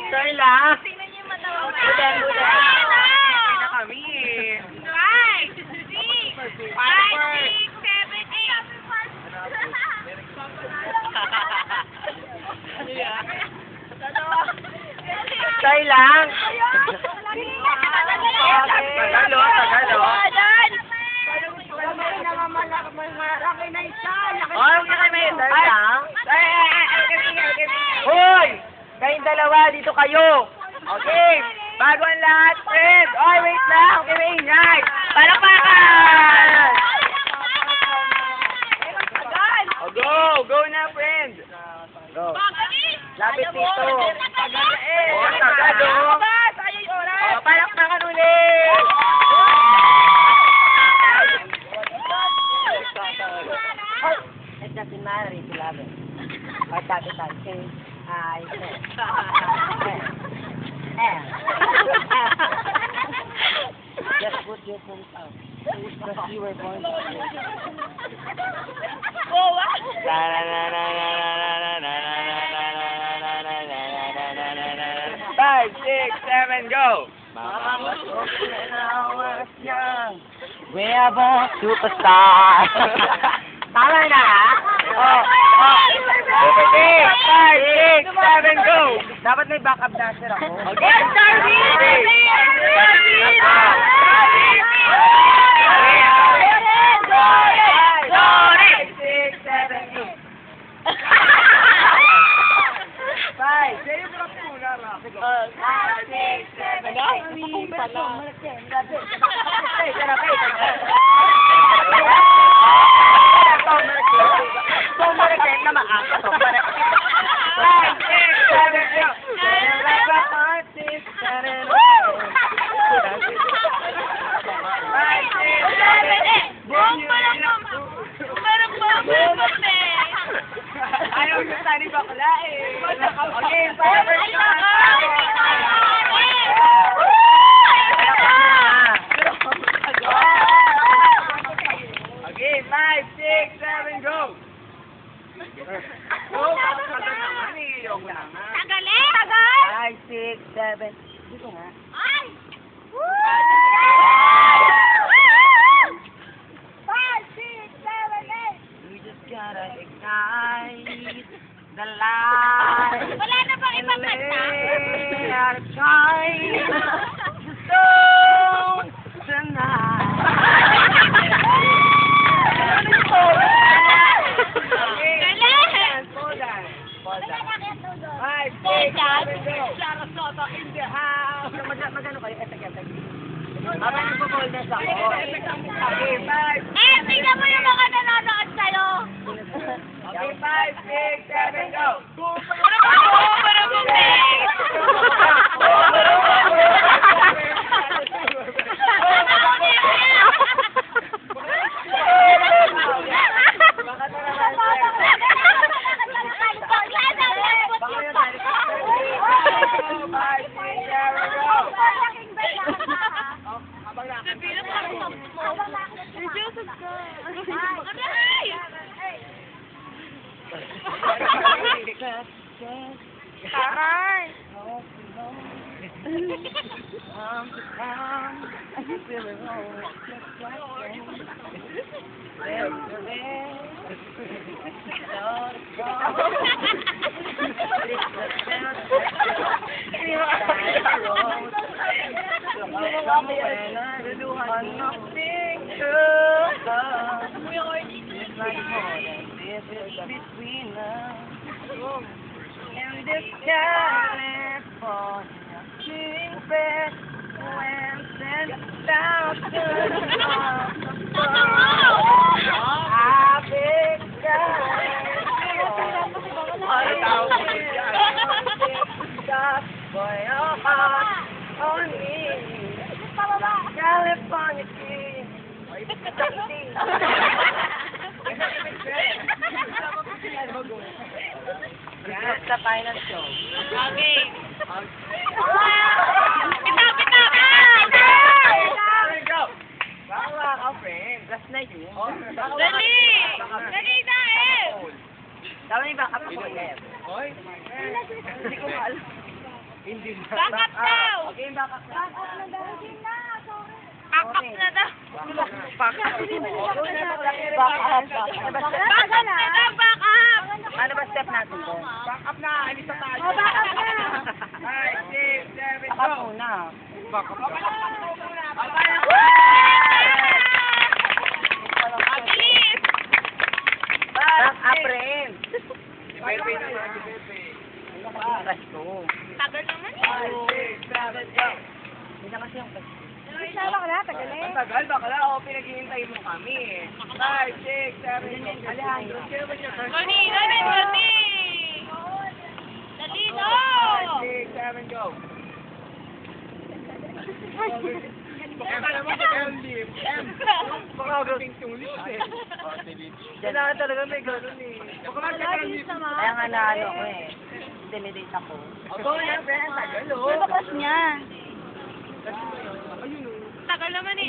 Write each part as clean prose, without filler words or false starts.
Sorry lang. Tingnan niyo yung mata mo. Budan. Hindi na kami eh. 5, 6, 7, 8. Sorry lang. Huwag na kayo may sorry lang. Hoy! Kayong dalawa, dito kayo. Okay. Bago ang lahat, friend. Oy, wait lang. Okay, maingay. Palakpakan! Oh, go! Go na, friend. Go. Lapit dito. Oh, tagal, oh. Oh, palakpakan ulit. It doesn't matter if you love it. Or capital K, I, N. Just put your thumbs up. Because you were born to play. Five, six, seven, go! We are both superstars. Tama na, ha? Oh. 5, 6, 7, go! Dapat may backup dancer ako. Okay, ayaw yung tani bakla eh. Okay, okay, 5, 6, 7, go! Tagal! 5, 6, 7. Dito nga. Ay! 5, 6, 7, 8. We just gotta ignite the light. Wala na bang ibang kanta? Out of time. Don't tonight. Five, six, seven, go. Sarasota in the house. Magano kayo? Habang nagpo-folders ako. Okay, 5. Tingnan mo yung mga nanonood sa'yo. Okay, 5, 6, 7, go. Between us in this California spring bed when sent down to the I big stop for your heart on me California king. Sa finance show. Okay. Go! Baka ka, friend. Last night yun. Dali! Dali na eh! Tama yung backup mo. Hoy? Hindi ko alam. Hindi na. Backup daw. Okay, backup na. Backup na daw. Backup. Backup na daw, backup. Ano ba step natin doon? Backup na, alis na tayo. Oh, backup na. 5, 6, 7, go! Backup muna. Backup muna. Mabilis. Backup rin. Pepe na lang, Pepe. Tagal naman 5, 6, 7, go! Isa bakla, tagal eh. Ang tagal, bakla. O, pinaghihintay mo kami. 5, 6, 7, Alejandro, sino ba siya? Dali, dali, dali. Dali, no. 5, 6, 7, go! Baka naman si MD. Baka gawin yung list eh. Diyan na talaga may gano'n eh. Baka naman kaya nga naano ko eh. Intimidate ako. Ako yan, friend. Tagal o. Ano ba kasi niyan? Tagal naman eh.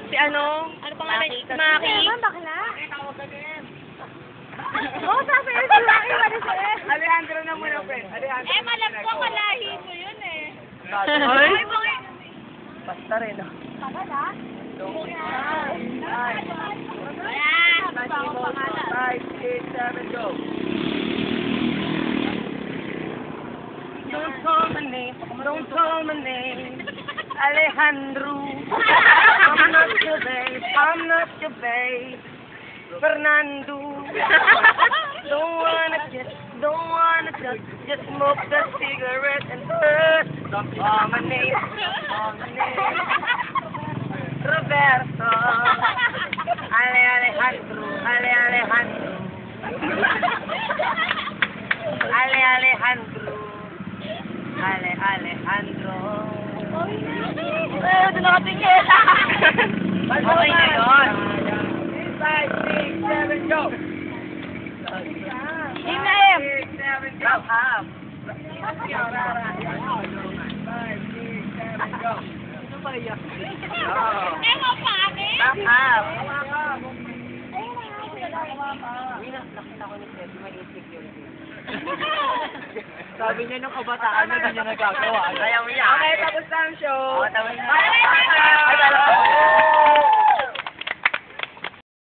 Si ano? Ano pangalan? Si Maki. bakla? Tawag ka din. Oo, sabi ko si Maki, wala si Ed. Alejandro na muna, friend. Alejandro. Eh, malam ko kalahi mo yun eh. Ay, bakit? basta rin ah. Tagal ah. Ayan. Ayan, basta akong pangalan. 5, 6, 7, go. Don't call my name, don't call my name, Alejandro. I'm not your babe, I'm not your babe, Fernando. Don't wanna just smoke the cigarette and don't call my name, Roberto. Alejandro. Alejandro. Doon nakatingin. Okay na yun. 5, 6, 7, go! Team na M. 6, 7, go! Up. 5, 6, 7, go! Ano ba yan? Eh, mapangit. Back up. Uy, nakita ko ni Seth, may insecurity. Sabi niya nung kabataan na di niya nagagawa. Ayaw niya. Okay, tapos na ang show. Tapos na.